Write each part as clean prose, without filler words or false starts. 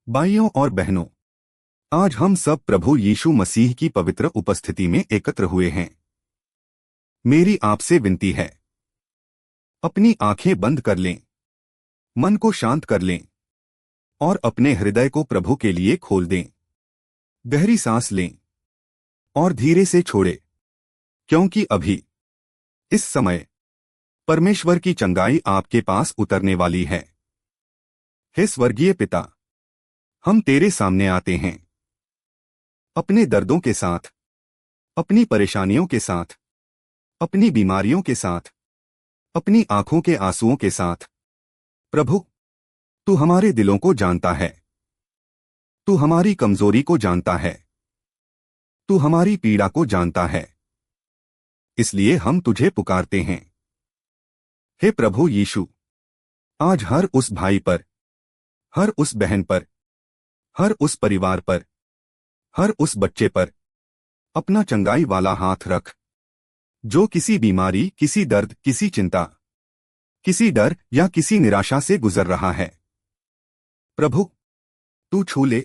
भाइयों और बहनों, आज हम सब प्रभु यीशु मसीह की पवित्र उपस्थिति में एकत्र हुए हैं। मेरी आपसे विनती है, अपनी आंखें बंद कर लें, मन को शांत कर लें और अपने हृदय को प्रभु के लिए खोल दें। गहरी सांस लें और धीरे से छोड़ें, क्योंकि अभी इस समय परमेश्वर की चंगाई आपके पास उतरने वाली है। हे स्वर्गीय पिता, हम तेरे सामने आते हैं अपने दर्दों के साथ, अपनी परेशानियों के साथ, अपनी बीमारियों के साथ, अपनी आंखों के आंसुओं के साथ। प्रभु, तू हमारे दिलों को जानता है, तू हमारी कमजोरी को जानता है, तू हमारी पीड़ा को जानता है। इसलिए हम तुझे पुकारते हैं। हे प्रभु यीशु, आज हर उस भाई पर, हर उस बहन पर, हर उस परिवार पर, हर उस बच्चे पर अपना चंगाई वाला हाथ रख, जो किसी बीमारी, किसी दर्द, किसी चिंता, किसी डर या किसी निराशा से गुजर रहा है। प्रभु, तू छू ले,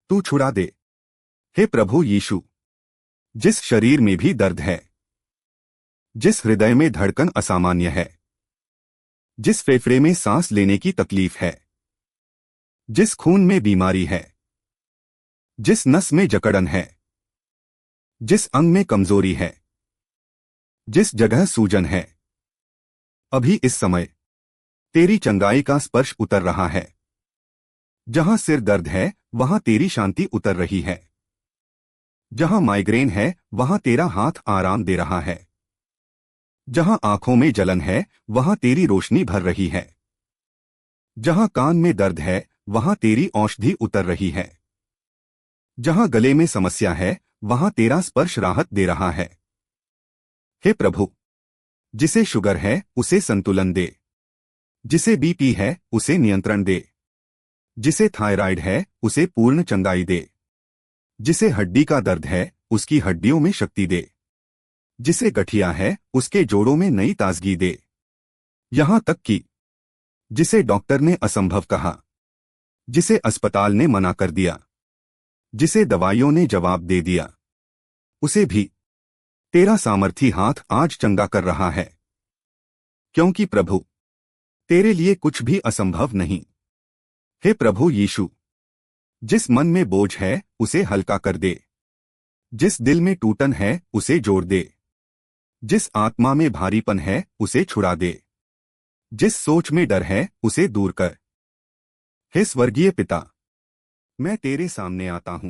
तू छुड़ा दे। हे प्रभु यीशु, जिस शरीर में भी दर्द है, जिस हृदय में धड़कन असामान्य है, जिस फेफड़े में सांस लेने की तकलीफ है, जिस खून में बीमारी है, जिस नस में जकड़न है, जिस अंग में कमजोरी है, जिस जगह सूजन है, अभी इस समय तेरी चंगाई का स्पर्श उतर रहा है। जहां सिर दर्द है, वहां तेरी शांति उतर रही है। जहां माइग्रेन है, वहां तेरा हाथ आराम दे रहा है। जहां आंखों में जलन है, वहां तेरी रोशनी भर रही है। जहां कान में दर्द है, वहां तेरी औषधि उतर रही है। जहां गले में समस्या है, वहां तेरा स्पर्श राहत दे रहा है। हे प्रभु, जिसे शुगर है उसे संतुलन दे, जिसे बीपी है उसे नियंत्रण दे, जिसे थायराइड है उसे पूर्ण चंगाई दे, जिसे हड्डी का दर्द है उसकी हड्डियों में शक्ति दे, जिसे गठिया है उसके जोड़ों में नई ताजगी दे। यहां तक कि जिसे डॉक्टर ने असंभव कहा, जिसे अस्पताल ने मना कर दिया, जिसे दवाइयों ने जवाब दे दिया, उसे भी तेरा सामर्थी हाथ आज चंगा कर रहा है। क्योंकि प्रभु, तेरे लिए कुछ भी असंभव नहीं। हे प्रभु यीशु, जिस मन में बोझ है उसे हल्का कर दे, जिस दिल में टूटन है उसे जोड़ दे, जिस आत्मा में भारीपन है उसे छुड़ा दे, जिस सोच में डर है उसे दूर कर। हे स्वर्गीय पिता, मैं तेरे सामने आता हूं।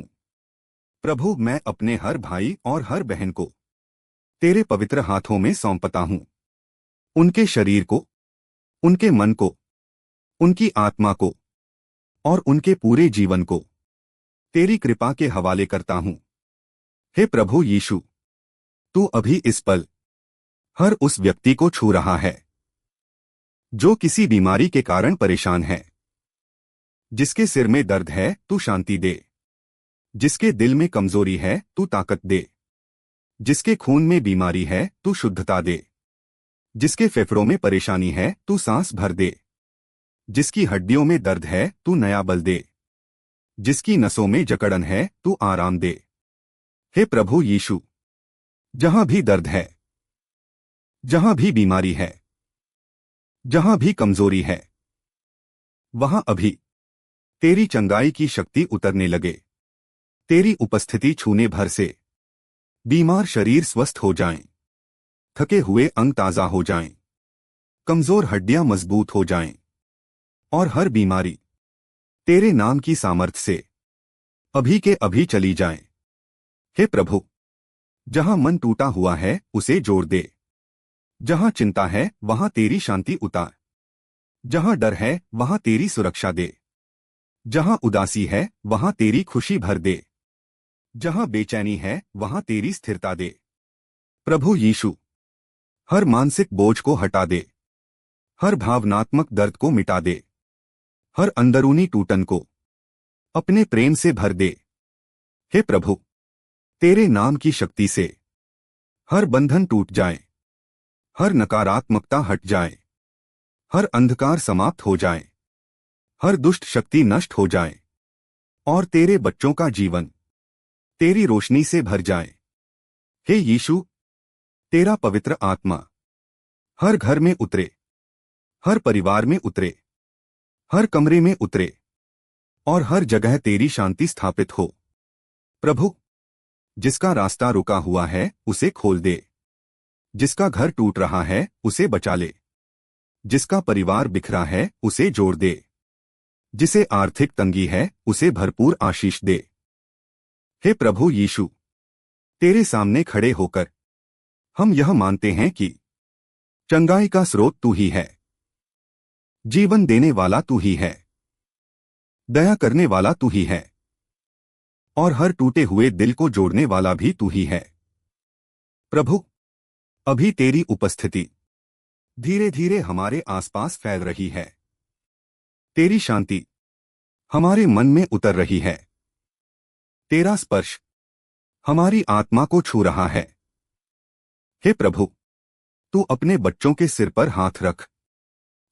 प्रभु, मैं अपने हर भाई और हर बहन को तेरे पवित्र हाथों में सौंपता हूं। उनके शरीर को, उनके मन को, उनकी आत्मा को और उनके पूरे जीवन को तेरी कृपा के हवाले करता हूं। हे प्रभु यीशु, तू अभी इस पल हर उस व्यक्ति को छू रहा है जो किसी बीमारी के कारण परेशान है, जिसके सिर में दर्द है तू शांति दे, जिसके दिल में कमजोरी है तू ताकत दे, जिसके खून में बीमारी है तू शुद्धता दे, जिसके फेफड़ों में परेशानी है तू सांस भर दे, जिसकी हड्डियों में दर्द है तू नया बल दे, जिसकी नसों में जकड़न है तू आराम दे। हे प्रभु यीशु, जहां भी दर्द है, जहां भी बीमारी है, जहां भी कमजोरी है, वहां अभी तेरी चंगाई की शक्ति उतरने लगे। तेरी उपस्थिति छूने भर से बीमार शरीर स्वस्थ हो जाएं, थके हुए अंग ताजा हो जाएं, कमजोर हड्डियां मजबूत हो जाएं और हर बीमारी तेरे नाम की सामर्थ से अभी के अभी चली जाए। हे प्रभु, जहां मन टूटा हुआ है उसे जोड़ दे, जहां चिंता है वहां तेरी शांति उतार, जहां डर है वहां तेरी सुरक्षा दे, जहां उदासी है वहां तेरी खुशी भर दे, जहां बेचैनी है वहां तेरी स्थिरता दे। प्रभु यीशु, हर मानसिक बोझ को हटा दे, हर भावनात्मक दर्द को मिटा दे, हर अंदरूनी टूटन को अपने प्रेम से भर दे। हे प्रभु, तेरे नाम की शक्ति से हर बंधन टूट जाए, हर नकारात्मकता हट जाए, हर अंधकार समाप्त हो जाए, हर दुष्ट शक्ति नष्ट हो जाए। और तेरे बच्चों का जीवन तेरी रोशनी से भर जाए। हे यीशु, तेरा पवित्र आत्मा हर घर में उतरे, हर परिवार में उतरे, हर कमरे में उतरे और हर जगह तेरी शांति स्थापित हो। प्रभु, जिसका रास्ता रुका हुआ है उसे खोल दे, जिसका घर टूट रहा है उसे बचा ले, जिसका परिवार बिखरा है उसे जोड़ दे, जिसे आर्थिक तंगी है उसे भरपूर आशीष दे। हे प्रभु यीशु, तेरे सामने खड़े होकर हम यह मानते हैं कि चंगाई का स्रोत तू ही है, जीवन देने वाला तू ही है, दया करने वाला तू ही है और हर टूटे हुए दिल को जोड़ने वाला भी तू ही है। प्रभु, अभी तेरी उपस्थिति धीरे धीरे हमारे आसपास फैल रही है। तेरी शांति हमारे मन में उतर रही है। तेरा स्पर्श हमारी आत्मा को छू रहा है। हे प्रभु, तू अपने बच्चों के सिर पर हाथ रख,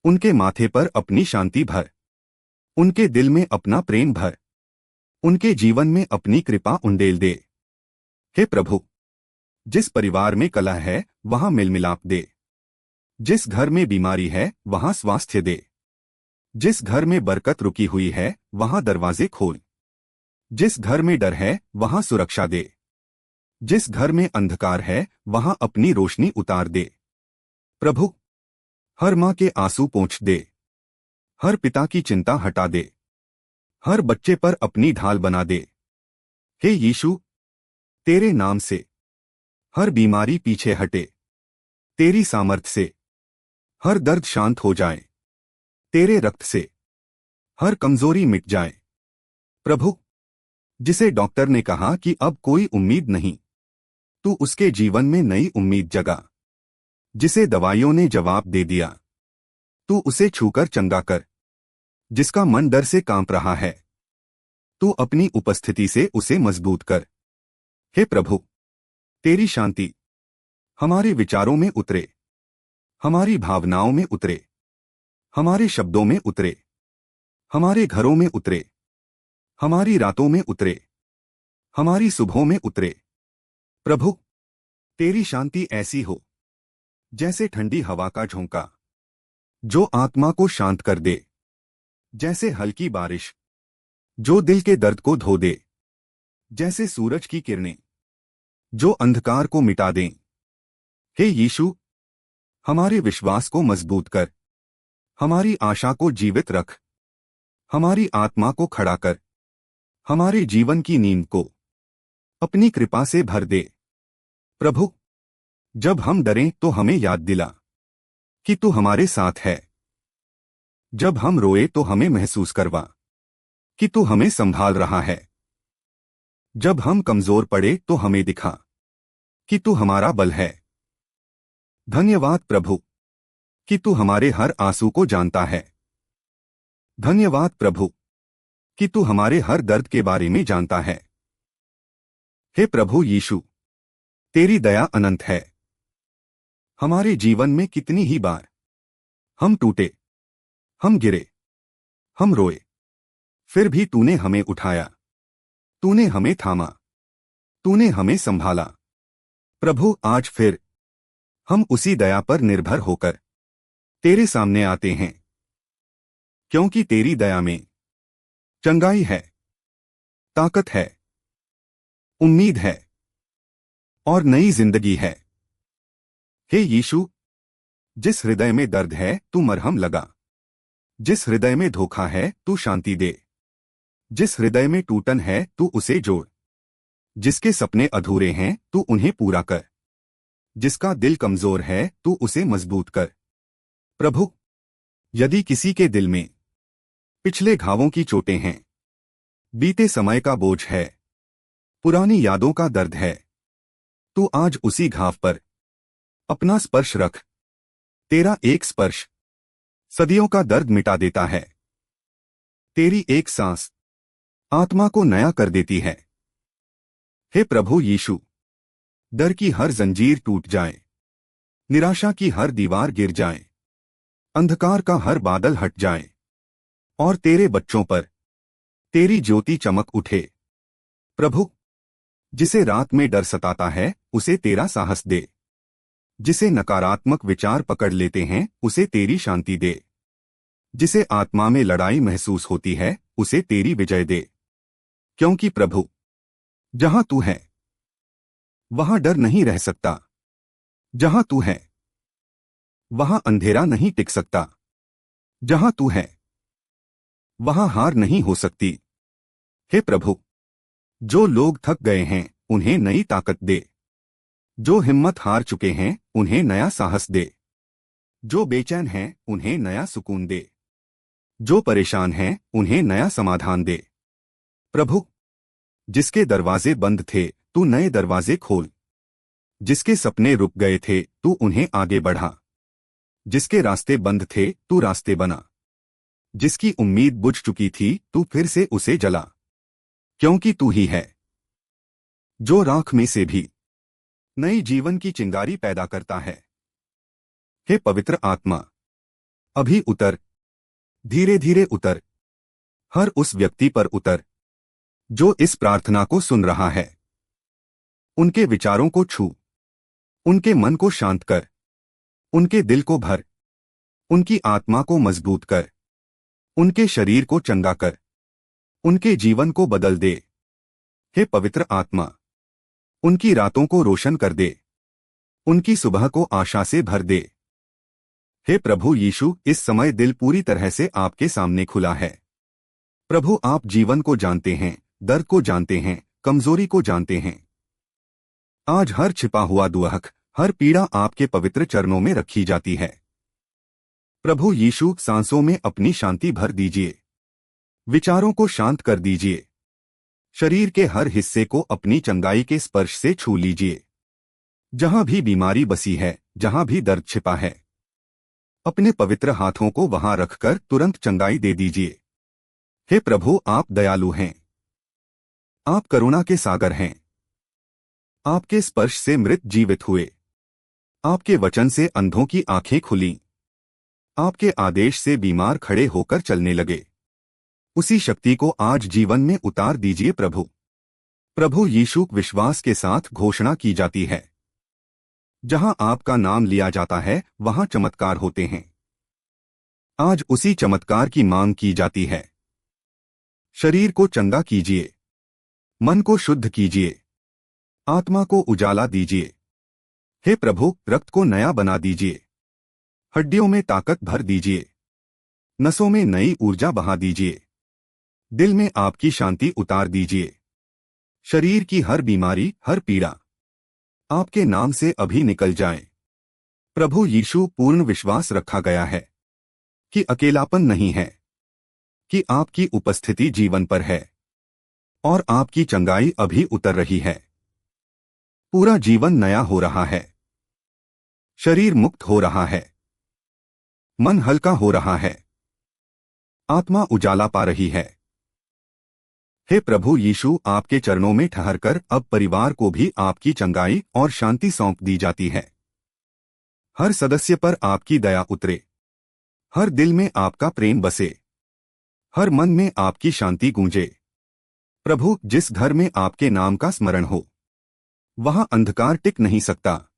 उनके माथे पर अपनी शांति भर, उनके दिल में अपना प्रेम भर, उनके जीवन में अपनी कृपा उंडेल दे। हे प्रभु, जिस परिवार में कलह है वहां मिलमिलाप दे, जिस घर में बीमारी है वहां स्वास्थ्य दे, जिस घर में बरकत रुकी हुई है वहां दरवाजे खोल, जिस घर में डर है वहां सुरक्षा दे, जिस घर में अंधकार है वहां अपनी रोशनी उतार दे। प्रभु, हर मां के आंसू पोंछ दे, हर पिता की चिंता हटा दे, हर बच्चे पर अपनी ढाल बना दे। हे यीशु, तेरे नाम से हर बीमारी पीछे हटे, तेरी सामर्थ से हर दर्द शांत हो जाए, तेरे रक्त से हर कमजोरी मिट जाए। प्रभु, जिसे डॉक्टर ने कहा कि अब कोई उम्मीद नहीं, तू उसके जीवन में नई उम्मीद जगा। जिसे दवाइयों ने जवाब दे दिया, तू उसे छूकर चंगा कर। जिसका मन डर से कांप रहा है, तू अपनी उपस्थिति से उसे मजबूत कर। हे प्रभु, तेरी शांति हमारे विचारों में उतरे, हमारी भावनाओं में उतरे, हमारे शब्दों में उतरे, हमारे घरों में उतरे, हमारी रातों में उतरे, हमारी सुबहों में उतरे। प्रभु, तेरी शांति ऐसी हो जैसे ठंडी हवा का झोंका, जो आत्मा को शांत कर दे, जैसे हल्की बारिश जो दिल के दर्द को धो दे, जैसे सूरज की किरणें जो अंधकार को मिटा दें। हे यीशु, हमारे विश्वास को मजबूत कर, हमारी आशा को जीवित रख, हमारी आत्मा को खड़ा कर, हमारे जीवन की नींद को अपनी कृपा से भर दे। प्रभु, जब हम डरें तो हमें याद दिला कि तू हमारे साथ है। जब हम रोए तो हमें महसूस करवा कि तू हमें संभाल रहा है। जब हम कमजोर पड़े तो हमें दिखा कि तू हमारा बल है। धन्यवाद प्रभु कि तू हमारे हर आंसू को जानता है। धन्यवाद प्रभु कि तू हमारे हर दर्द के बारे में जानता है। हे प्रभु यीशु, तेरी दया अनंत है। हमारे जीवन में कितनी ही बार हम टूटे, हम गिरे, हम रोए, फिर भी तूने हमें उठाया, तूने हमें थामा, तूने हमें संभाला। प्रभु, आज फिर हम उसी दया पर निर्भर होकर तेरे सामने आते हैं, क्योंकि तेरी दया में चंगाई है, ताकत है, उम्मीद है और नई जिंदगी है। हे यीशु, जिस हृदय में दर्द है तू मरहम लगा, जिस हृदय में धोखा है तू शांति दे, जिस हृदय में टूटन है तू उसे जोड़, जिसके सपने अधूरे हैं तू उन्हें पूरा कर, जिसका दिल कमजोर है तू उसे मजबूत कर। प्रभु, यदि किसी के दिल में पिछले घावों की चोटें हैं, बीते समय का बोझ है, पुरानी यादों का दर्द है, तू आज उसी घाव पर अपना स्पर्श रख। तेरा एक स्पर्श सदियों का दर्द मिटा देता है। तेरी एक सांस आत्मा को नया कर देती है। हे प्रभु यीशु, डर की हर जंजीर टूट जाए, निराशा की हर दीवार गिर जाए, अंधकार का हर बादल हट जाए और तेरे बच्चों पर तेरी ज्योति चमक उठे। प्रभु, जिसे रात में डर सताता है उसे तेरा साहस दे। जिसे नकारात्मक विचार पकड़ लेते हैं उसे तेरी शांति दे। जिसे आत्मा में लड़ाई महसूस होती है उसे तेरी विजय दे। क्योंकि प्रभु, जहां तू है वहां डर नहीं रह सकता। जहां तू है वहां अंधेरा नहीं टिक सकता। जहां तू है वहां हार नहीं हो सकती। हे प्रभु, जो लोग थक गए हैं उन्हें नई ताकत दे। जो हिम्मत हार चुके हैं उन्हें नया साहस दे। जो बेचैन हैं उन्हें नया सुकून दे। जो परेशान हैं उन्हें नया समाधान दे। प्रभु, जिसके दरवाजे बंद थे तू नए दरवाजे खोल। जिसके सपने रुक गए थे तू उन्हें आगे बढ़ा। जिसके रास्ते बंद थे तू रास्ते बना। जिसकी उम्मीद बुझ चुकी थी तू फिर से उसे जला। क्योंकि तू ही है जो राख में से भी नई जीवन की चिंगारी पैदा करता है। हे पवित्र आत्मा, अभी उतर, धीरे धीरे उतर। हर उस व्यक्ति पर उतर जो इस प्रार्थना को सुन रहा है। उनके विचारों को छू, उनके मन को शांत कर, उनके दिल को भर, उनकी आत्मा को मजबूत कर, उनके शरीर को चंगा कर, उनके जीवन को बदल दे। हे पवित्र आत्मा, उनकी रातों को रोशन कर दे, उनकी सुबह को आशा से भर दे। हे प्रभु यीशु, इस समय दिल पूरी तरह से आपके सामने खुला है। प्रभु, आप जीवन को जानते हैं, दर्द को जानते हैं, कमजोरी को जानते हैं। आज हर छिपा हुआ दुख, हर पीड़ा आपके पवित्र चरणों में रखी जाती है। प्रभु यीशु, सांसों में अपनी शांति भर दीजिए। विचारों को शांत कर दीजिए। शरीर के हर हिस्से को अपनी चंगाई के स्पर्श से छू लीजिए। जहां भी बीमारी बसी है, जहां भी दर्द छिपा है, अपने पवित्र हाथों को वहां रखकर तुरंत चंगाई दे दीजिए। हे प्रभु, आप दयालु हैं। आप करुणा के सागर हैं। आपके स्पर्श से मृत जीवित हुए। आपके वचन से अंधों की आंखें खुलीं। आपके आदेश से बीमार खड़े होकर चलने लगे। उसी शक्ति को आज जीवन में उतार दीजिए प्रभु। प्रभु यीशु, विश्वास के साथ घोषणा की जाती है, जहां आपका नाम लिया जाता है वहां चमत्कार होते हैं। आज उसी चमत्कार की मांग की जाती है। शरीर को चंगा कीजिए, मन को शुद्ध कीजिए, आत्मा को उजाला दीजिए। हे प्रभु, रक्त को नया बना दीजिए। हड्डियों में ताकत भर दीजिए। नसों में नई ऊर्जा बहा दीजिए। दिल में आपकी शांति उतार दीजिए। शरीर की हर बीमारी, हर पीड़ा आपके नाम से अभी निकल जाए। प्रभु यीशु, पूर्ण विश्वास रखा गया है कि अकेलापन नहीं है, कि आपकी उपस्थिति जीवन पर है और आपकी चंगाई अभी उतर रही है। पूरा जीवन नया हो रहा है। शरीर मुक्त हो रहा है। मन हल्का हो रहा है। आत्मा उजाला पा रही है। हे प्रभु यीशु, आपके चरणों में ठहरकर अब परिवार को भी आपकी चंगाई और शांति सौंप दी जाती है। हर सदस्य पर आपकी दया उतरे। हर दिल में आपका प्रेम बसे। हर मन में आपकी शांति गूंजे। प्रभु, जिस घर में आपके नाम का स्मरण हो वहां अंधकार टिक नहीं सकता,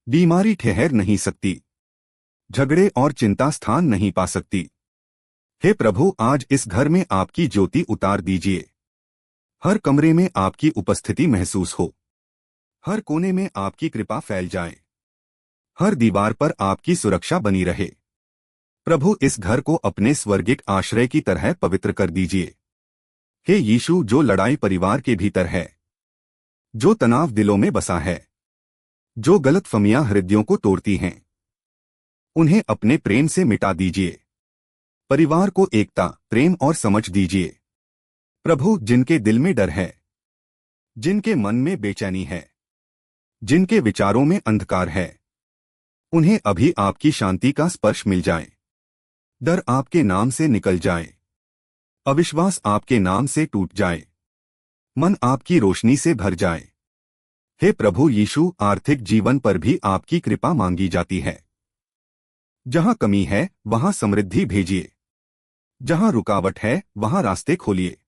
बीमारी ठहर नहीं सकती, झगड़े और चिंता स्थान नहीं पा सकती। हे प्रभु, आज इस घर में आपकी ज्योति उतार दीजिए। हर कमरे में आपकी उपस्थिति महसूस हो। हर कोने में आपकी कृपा फैल जाए। हर दीवार पर आपकी सुरक्षा बनी रहे। प्रभु, इस घर को अपने स्वर्गिक आश्रय की तरह पवित्र कर दीजिए। हे यीशु, जो लड़ाई परिवार के भीतर है, जो तनाव दिलों में बसा है, जो गलतफहमियां हृदयों को तोड़ती हैं, उन्हें अपने प्रेम से मिटा दीजिए। परिवार को एकता, प्रेम और समझ दीजिए। प्रभु, जिनके दिल में डर है, जिनके मन में बेचैनी है, जिनके विचारों में अंधकार है, उन्हें अभी आपकी शांति का स्पर्श मिल जाए। डर आपके नाम से निकल जाए। अविश्वास आपके नाम से टूट जाए। मन आपकी रोशनी से भर जाए। हे प्रभु यीशु, आर्थिक जीवन पर भी आपकी कृपा मांगी जाती है। जहां कमी है वहां समृद्धि भेजिए। जहां रुकावट है वहां रास्ते खोलिए।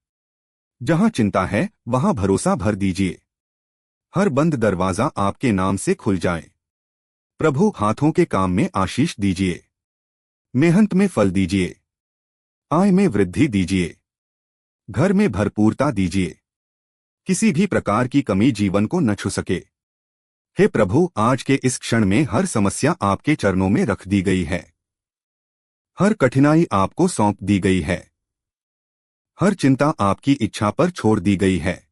जहां चिंता है वहां भरोसा भर दीजिए। हर बंद दरवाजा आपके नाम से खुल जाए। प्रभु हाथों के काम में आशीष दीजिए। मेहनत में फल दीजिए। आय में वृद्धि दीजिए। घर में भरपूरता दीजिए। किसी भी प्रकार की कमी जीवन को न छू सके। हे प्रभु, आज के इस क्षण में हर समस्या आपके चरणों में रख दी गई है। हर कठिनाई आपको सौंप दी गई है। हर चिंता आपकी इच्छा पर छोड़ दी गई है।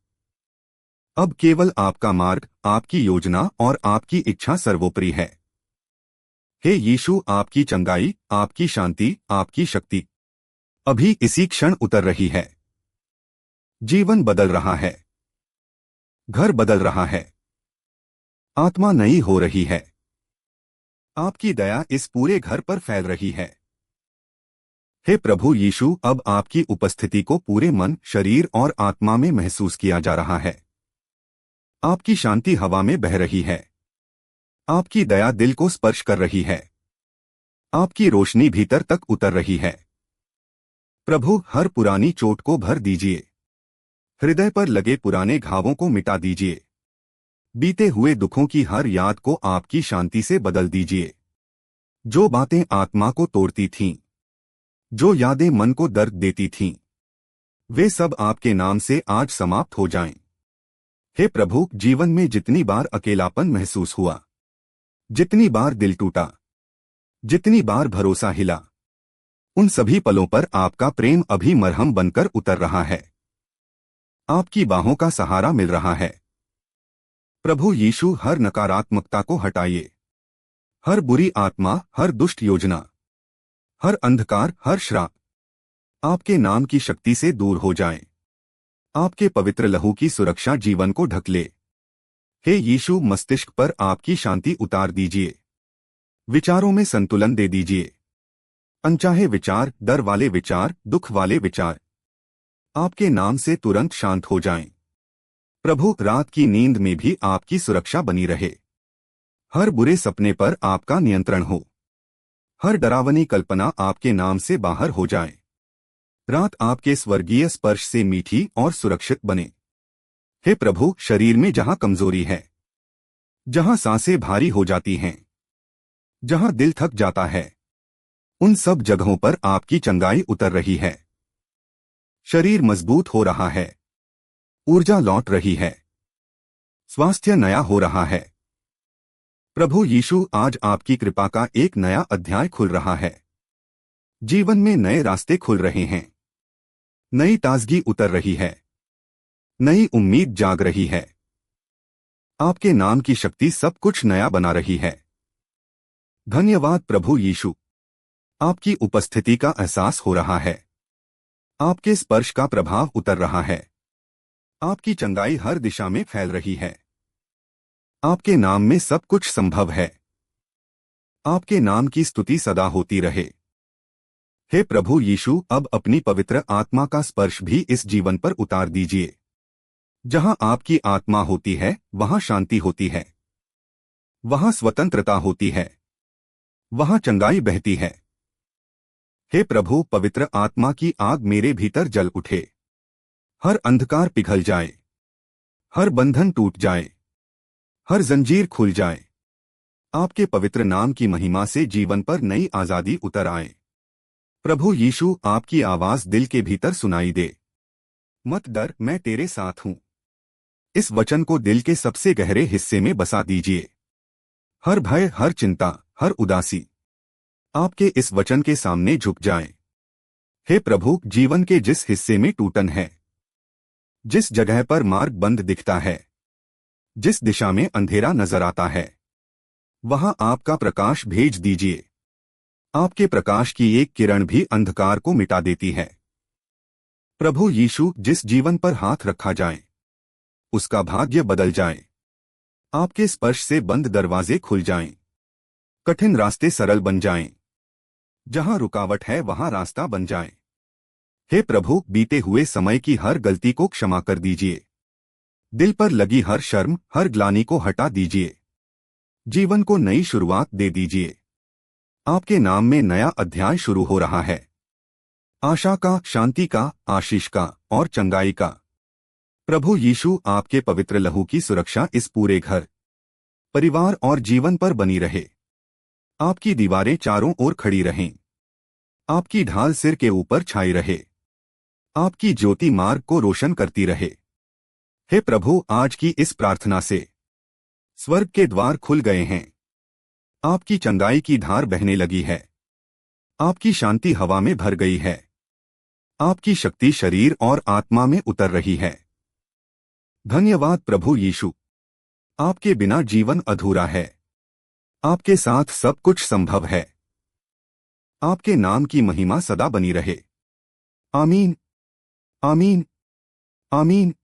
अब केवल आपका मार्ग, आपकी योजना और आपकी इच्छा सर्वोपरि है। हे यीशु, आपकी चंगाई, आपकी शांति, आपकी शक्ति अभी इसी क्षण उतर रही है। जीवन बदल रहा है। घर बदल रहा है। आत्मा नई हो रही है। आपकी दया इस पूरे घर पर फैल रही है। हे प्रभु यीशु, अब आपकी उपस्थिति को पूरे मन, शरीर और आत्मा में महसूस किया जा रहा है। आपकी शांति हवा में बह रही है। आपकी दया दिल को स्पर्श कर रही है। आपकी रोशनी भीतर तक उतर रही है। प्रभु, हर पुरानी चोट को भर दीजिए। हृदय पर लगे पुराने घावों को मिटा दीजिए। बीते हुए दुखों की हर याद को आपकी शांति से बदल दीजिए। जो बातें आत्मा को तोड़ती थीं, जो यादें मन को दर्द देती थीं, वे सब आपके नाम से आज समाप्त हो जाएं। हे प्रभु, जीवन में जितनी बार अकेलापन महसूस हुआ, जितनी बार दिल टूटा, जितनी बार भरोसा हिला, उन सभी पलों पर आपका प्रेम अभी मरहम बनकर उतर रहा है। आपकी बाहों का सहारा मिल रहा है। प्रभु यीशु, हर नकारात्मकता को हटाइए। हर बुरी आत्मा, हर दुष्ट योजना, हर अंधकार, हर श्राप आपके नाम की शक्ति से दूर हो जाए। आपके पवित्र लहू की सुरक्षा जीवन को ढक ले। हे यीशु, मस्तिष्क पर आपकी शांति उतार दीजिए। विचारों में संतुलन दे दीजिए। अनचाहे विचार, डर वाले विचार, दुख वाले विचार आपके नाम से तुरंत शांत हो जाएं। प्रभु, रात की नींद में भी आपकी सुरक्षा बनी रहे। हर बुरे सपने पर आपका नियंत्रण हो। हर डरावनी कल्पना आपके नाम से बाहर हो जाए। रात आपके स्वर्गीय स्पर्श से मीठी और सुरक्षित बने। हे प्रभु, शरीर में जहां कमजोरी है, जहां सांसें भारी हो जाती हैं, जहां दिल थक जाता है, उन सब जगहों पर आपकी चंगाई उतर रही है। शरीर मजबूत हो रहा है। ऊर्जा लौट रही है। स्वास्थ्य नया हो रहा है। प्रभु यीशु, आज आपकी कृपा का एक नया अध्याय खुल रहा है। जीवन में नए रास्ते खुल रहे हैं। नई ताजगी उतर रही है। नई उम्मीद जाग रही है। आपके नाम की शक्ति सब कुछ नया बना रही है। धन्यवाद प्रभु यीशु। आपकी उपस्थिति का एहसास हो रहा है। आपके स्पर्श का प्रभाव उतर रहा है। आपकी चंगाई हर दिशा में फैल रही है। आपके नाम में सब कुछ संभव है। आपके नाम की स्तुति सदा होती रहे। हे प्रभु यीशु, अब अपनी पवित्र आत्मा का स्पर्श भी इस जीवन पर उतार दीजिए। जहां आपकी आत्मा होती है, वहां शांति होती है। वहां स्वतंत्रता होती है। वहां चंगाई बहती है। हे प्रभु, पवित्र आत्मा की आग मेरे भीतर जल उठे। हर अंधकार पिघल जाए। हर बंधन टूट जाए। हर जंजीर खुल जाए। आपके पवित्र नाम की महिमा से जीवन पर नई आजादी उतर आए। प्रभु यीशु, आपकी आवाज दिल के भीतर सुनाई दे। मत डर, मैं तेरे साथ हूं। इस वचन को दिल के सबसे गहरे हिस्से में बसा दीजिए। हर भय, हर चिंता, हर उदासी आपके इस वचन के सामने झुक जाएं। हे प्रभु, जीवन के जिस हिस्से में टूटन है, जिस जगह पर मार्ग बंद दिखता है, जिस दिशा में अंधेरा नजर आता है, वहां आपका प्रकाश भेज दीजिए। आपके प्रकाश की एक किरण भी अंधकार को मिटा देती है। प्रभु यीशु, जिस जीवन पर हाथ रखा जाए, उसका भाग्य बदल जाए। आपके स्पर्श से बंद दरवाजे खुल जाएं। कठिन रास्ते सरल बन जाएं। जहां रुकावट है वहां रास्ता बन जाए। हे प्रभु, बीते हुए समय की हर गलती को क्षमा कर दीजिए। दिल पर लगी हर शर्म, हर ग्लानि को हटा दीजिए। जीवन को नई शुरुआत दे दीजिए। आपके नाम में नया अध्याय शुरू हो रहा है। आशा का, शांति का, आशीष का और चंगाई का। प्रभु यीशु, आपके पवित्र लहू की सुरक्षा इस पूरे घर, परिवार और जीवन पर बनी रहे। आपकी दीवारें चारों ओर खड़ी रहें। आपकी ढाल सिर के ऊपर छाई रहे। आपकी ज्योति मार्ग को रोशन करती रहे। हे प्रभु, आज की इस प्रार्थना से स्वर्ग के द्वार खुल गए हैं। आपकी चंगाई की धार बहने लगी है। आपकी शांति हवा में भर गई है। आपकी शक्ति शरीर और आत्मा में उतर रही है। धन्यवाद प्रभु यीशु। आपके बिना जीवन अधूरा है। आपके साथ सब कुछ संभव है। आपके नाम की महिमा सदा बनी रहे। आमीन, आमीन, आमीन।